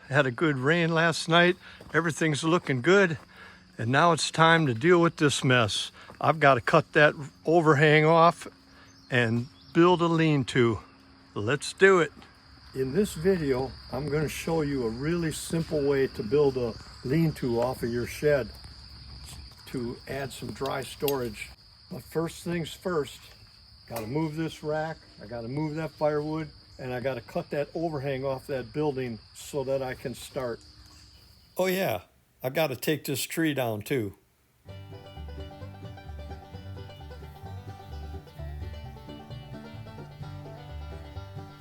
Had a good rain last night. Everything's looking good. And now it's time to deal with this mess. I've got to cut that overhang off and build a lean-to. Let's do it. In this video, I'm going to show you a really simple way to build a lean-to off of your shed to add some dry storage. But first things first, got to move this rack, I got to move that firewood, and I got to cut that overhang off that building so that I can start. Oh yeah, I got to take this tree down too.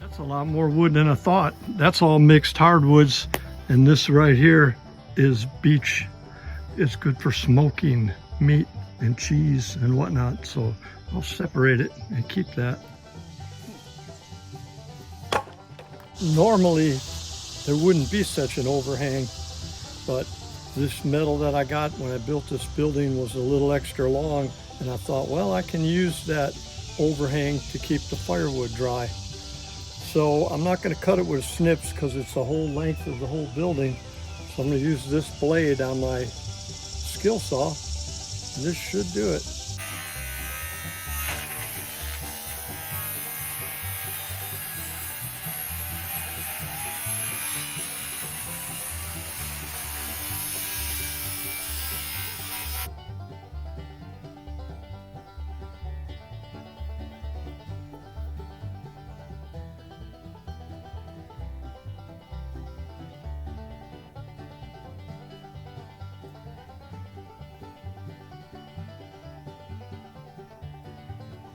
That's a lot more wood than I thought. That's all mixed hardwoods, and this right here is beech. It's good for smoking meat and cheese and whatnot, so I'll separate it and keep that. Normally there wouldn't be such an overhang, but this metal that I got when I built this building was a little extra long, and I thought, well, I can use that overhang to keep the firewood dry. So I'm not going to cut it with snips because it's the whole length of the whole building. So I'm going to use this blade on my skill saw, and this should do it.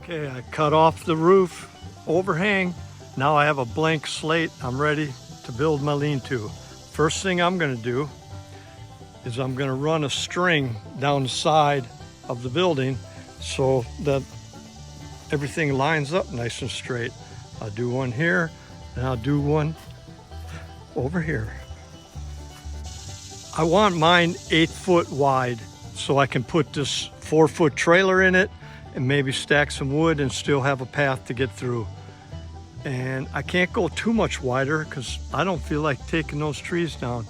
Okay, I cut off the roof overhang. Now I have a blank slate. I'm ready to build my lean-to. First thing I'm going to do is I'm going to run a string down the side of the building so that everything lines up nice and straight. I'll do one here and I'll do one over here. I want mine 8 foot wide so I can put this 4-foot trailer in it and maybe stack some wood and still have a path to get through. And I can't go too much wider because I don't feel like taking those trees down.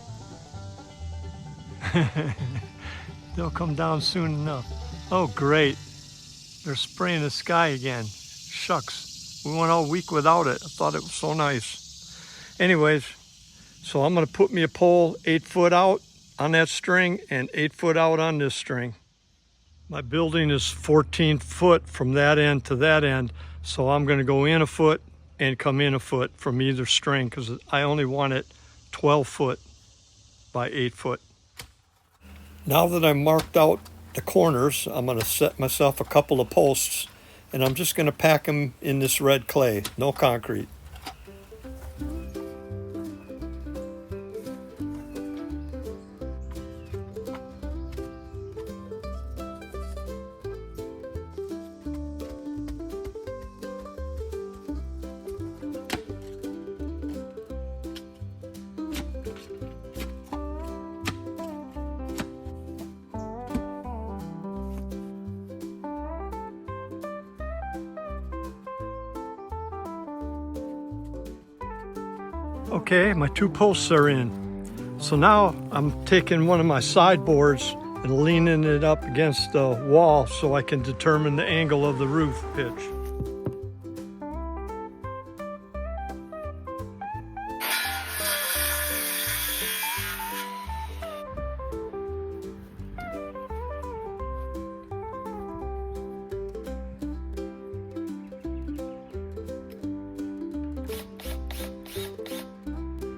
They'll come down soon enough. Oh great, they're spraying the sky again. Shucks, we went all week without it. I thought it was so nice. Anyways, so I'm gonna put me a pole 8 foot out on that string and 8 foot out on this string. My building is 14 foot from that end to that end, so I'm going to go in a foot and come in a foot from either string because I only want it 12 foot by 8 foot. Now that I've marked out the corners, I'm going to set myself a couple of posts, and I'm just going to pack them in this red clay, no concrete. Okay, my 2 posts are in. So now I'm taking one of my sideboards and leaning it up against the wall so I can determine the angle of the roof pitch.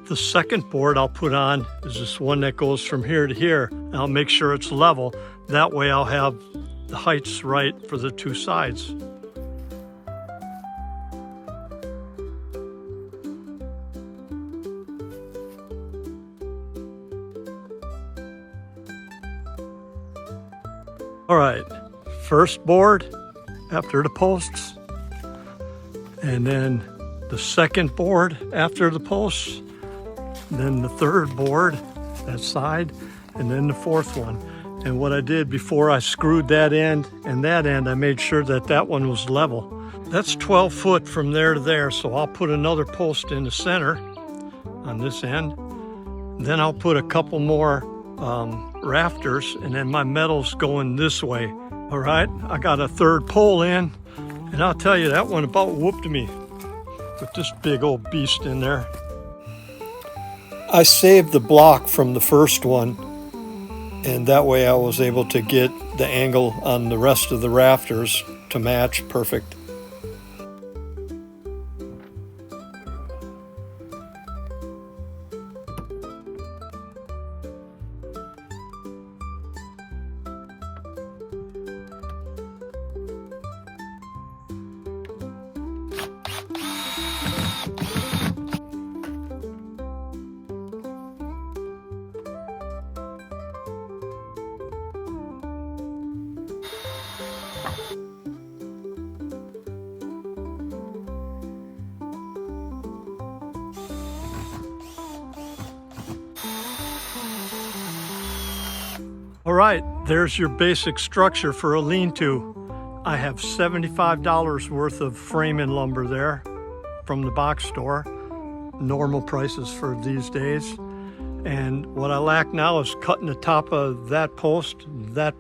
The second board I'll put on is this one that goes from here to here. And I'll make sure it's level. That way I'll have the heights right for the 2 sides. All right, first board after the posts, and then the second board after the posts, then the third board, that side, and then the fourth one. And what I did before I screwed that end and that end, I made sure that that one was level. That's 12 foot from there to there, so I'll put another post in the center on this end, Then I'll put a couple more rafters, and then my metal's going this way. All right, I got a third pole in, and I'll tell you, that one about whooped me with this big old beast in there. I saved the block from the first one, and that way I was able to get the angle on the rest of the rafters to match perfect. All right, there's your basic structure for a lean-to. I have $75 worth of framing lumber there from the box store. Normal prices for these days. And what I lack now is cutting the top of that post, and that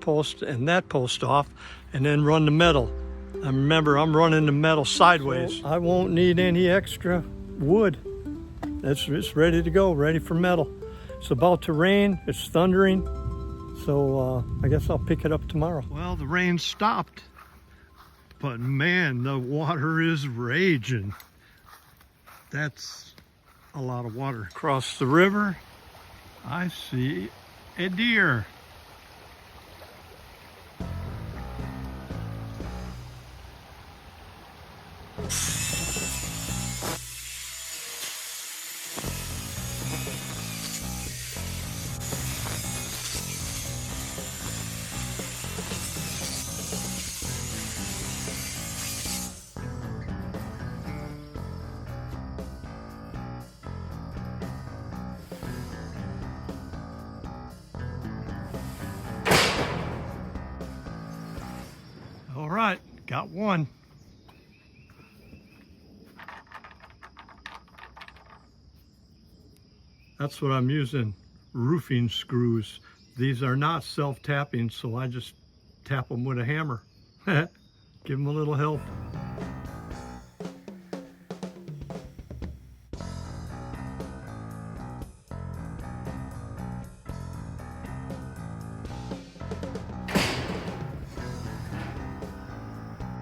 post off, and then run the metal. And remember, I'm running the metal sideways. So I won't need any extra wood. It's ready to go, ready for metal. It's about to rain, it's thundering. So I guess I'll pick it up tomorrow. Well, the rain stopped, but man, the water is raging. That's a lot of water. Across the river, I see a deer. All right, got one. That's what I'm using, roofing screws. These are not self-tapping, so I just tap them with a hammer. Give them a little help.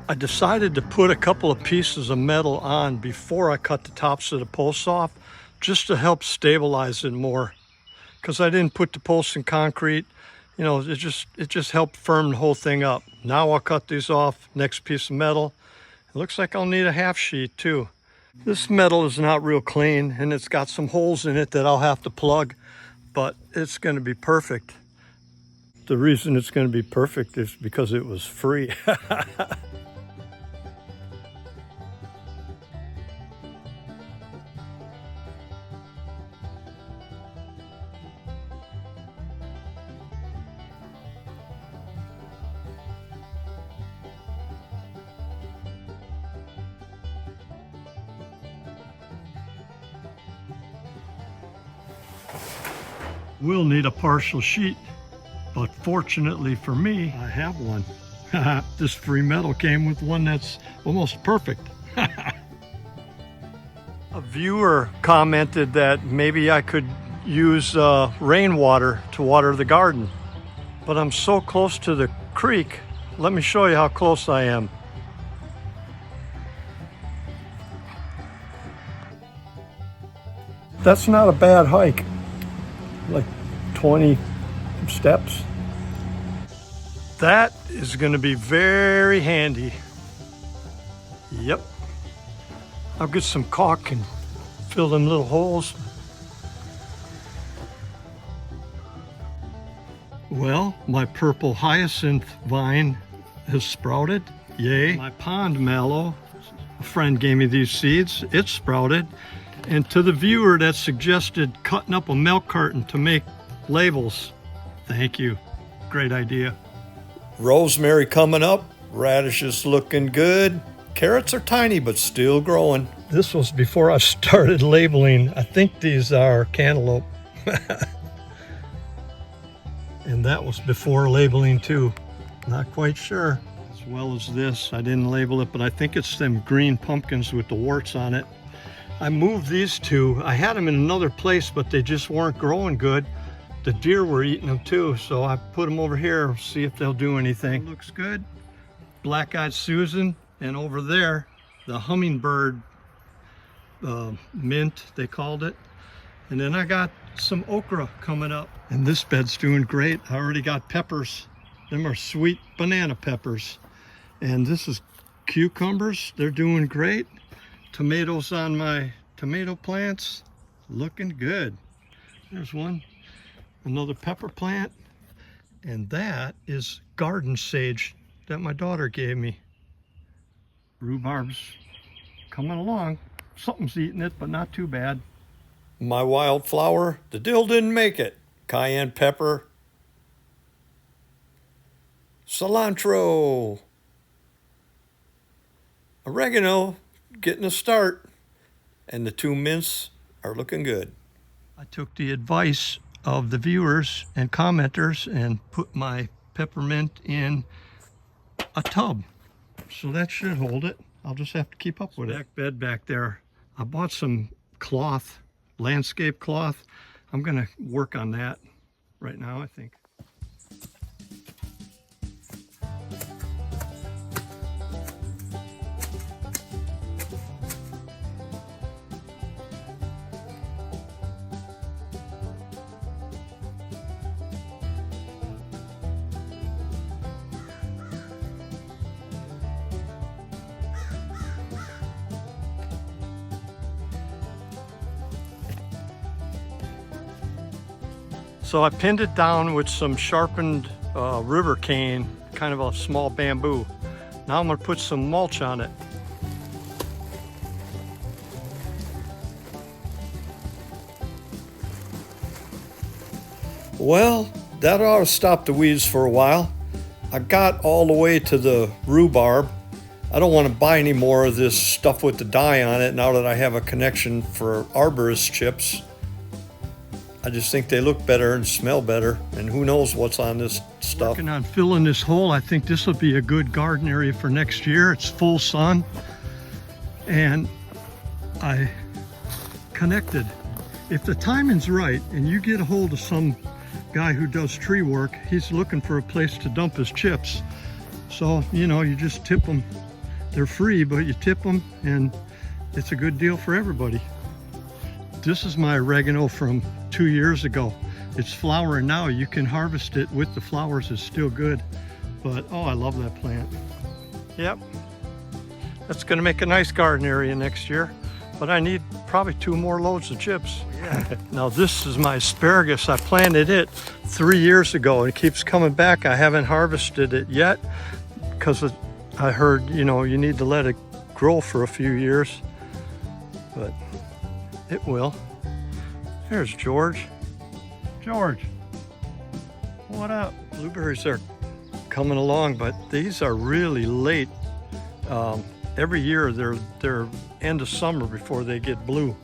I decided to put a couple of pieces of metal on before I cut the tops of the posts off, just to help stabilize it more. Because I didn't put the posts in concrete, you know, it just helped firm the whole thing up. Now I'll cut these off, next piece of metal. It looks like I'll need a half sheet too. This metal is not real clean, and it's got some holes in it that I'll have to plug, but it's going to be perfect. The reason it's going to be perfect is because it was free. We'll need a partial sheet, but fortunately for me, I have one. This free metal came with one that's almost perfect. A viewer commented that maybe I could use rainwater to water the garden, but I'm so close to the creek. Let me show you how close I am. That's not a bad hike. Like 20 steps. That is going to be very handy. Yep. I'll get some caulk and fill them little holes. Well, my purple hyacinth vine has sprouted. Yay. My pond mallow, a friend gave me these seeds. It sprouted. And to the viewer that suggested cutting up a milk carton to make labels, thank you. Great idea. Rosemary coming up, radishes looking good. Carrots are tiny but still growing. This was before I started labeling. I think these are cantaloupe. And that was before labeling too. Not quite sure. As well as this, I didn't label it, but I think it's them green pumpkins with the warts on it. I moved these two. I had them in another place, but they just weren't growing good. The deer were eating them too, so I put them over here, see if they'll do anything. Looks good. Black-eyed Susan, and over there, the hummingbird mint, they called it. And then I got some okra coming up. And this bed's doing great. I already got peppers. Them are sweet banana peppers. And this is cucumbers. They're doing great. Tomatoes on my tomato plants, looking good. There's one. Another pepper plant. And that is garden sage that my daughter gave me. Rhubarb's coming along. Something's eating it, but not too bad. My wildflower, the dill didn't make it. Cayenne pepper. Cilantro. Oregano, getting a start. And the two mints are looking good. I took the advice of the viewers and commenters and put my peppermint in a tub. So that should hold it. I'll just have to keep up with it. Back bed back there. I bought some cloth, landscape cloth. I'm gonna work on that right now, I think. So I pinned it down with some sharpened river cane, kind of a small bamboo. Now I'm gonna put some mulch on it. Well, that ought to stop the weeds for a while. I got all the way to the rhubarb. I don't want to buy any more of this stuff with the dye on it now that I have a connection for arborist chips. I just think they look better and smell better, and who knows what's on this stuff. Working on filling this hole. I think this will be a good garden area for next year. It's full sun, and I connected. If the timing's right and you get a hold of some guy who does tree work, he's looking for a place to dump his chips. So, you know, you just tip them. They're free, but you tip them, and it's a good deal for everybody. This is my oregano from 2 years ago. It's flowering now. You can harvest it with the flowers. It's still good. But, oh, I love that plant. Yep. That's going to make a nice garden area next year. But I need probably 2 more loads of chips. Yeah. Now, this is my asparagus. I planted it 3 years ago. It keeps coming back. I haven't harvested it yet because I heard, you know, you need to let it grow for a few years. But it will. There's George. George, what up? Blueberries are coming along, but these are really late. Every year they're end of summer before they get blue.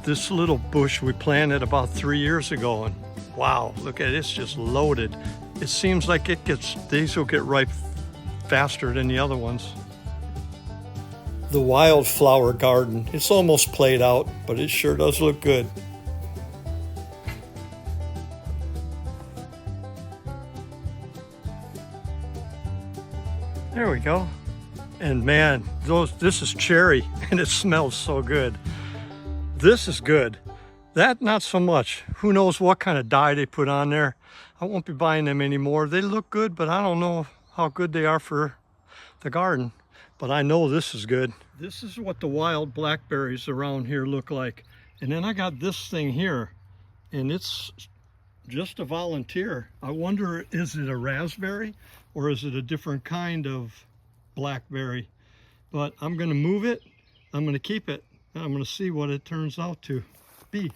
This little bush we planted about 3 years ago, and wow, look at it, it's just loaded. It seems like these will get ripe faster than the other ones. The wildflower garden, it's almost played out, but it sure does look good. There we go. And man, this is cherry, and it smells so good. This is good. That, not so much. Who knows what kind of dye they put on there. I won't be buying them anymore. They look good, but I don't know how good they are for the garden. But I know this is good. This is what the wild blackberries around here look like. And then I got this thing here, and it's just a volunteer. I wonder, is it a raspberry or is it a different kind of blackberry? But I'm gonna move it, I'm gonna keep it, and I'm gonna see what it turns out to be.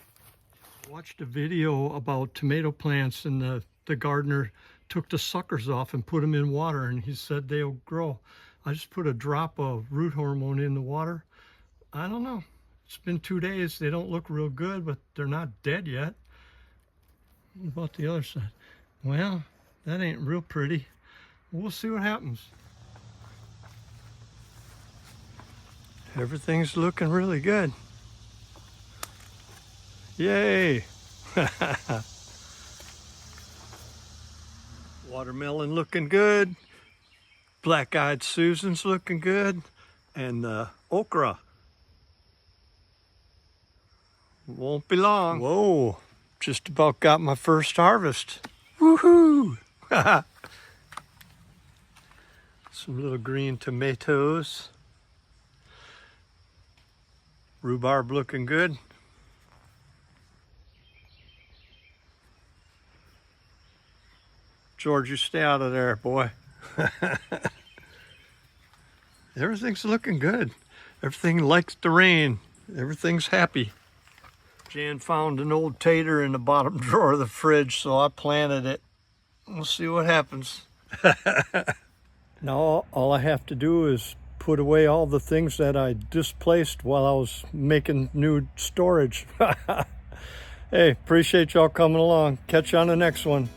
I watched a video about tomato plants, and the gardener took the suckers off and put them in water, and he said they'll grow. I just put a drop of root hormone in the water. I don't know. It's been 2 days. They don't look real good, but they're not dead yet. What about the other side? Well, that ain't real pretty. We'll see what happens. Everything's looking really good. Yay! Watermelon looking good. Black-eyed Susan's looking good. And okra. Won't be long. Whoa, just about got my first harvest. Woohoo! Some little green tomatoes. Rhubarb looking good. George, you stay out of there, boy. Everything's looking good. Everything likes the rain. Everything's happy. Jan found an old tater in the bottom drawer of the fridge, so I planted it. We'll see what happens. Now all I have to do is put away all the things that I displaced while I was making new storage. Hey, appreciate y'all coming along. Catch you on the next one.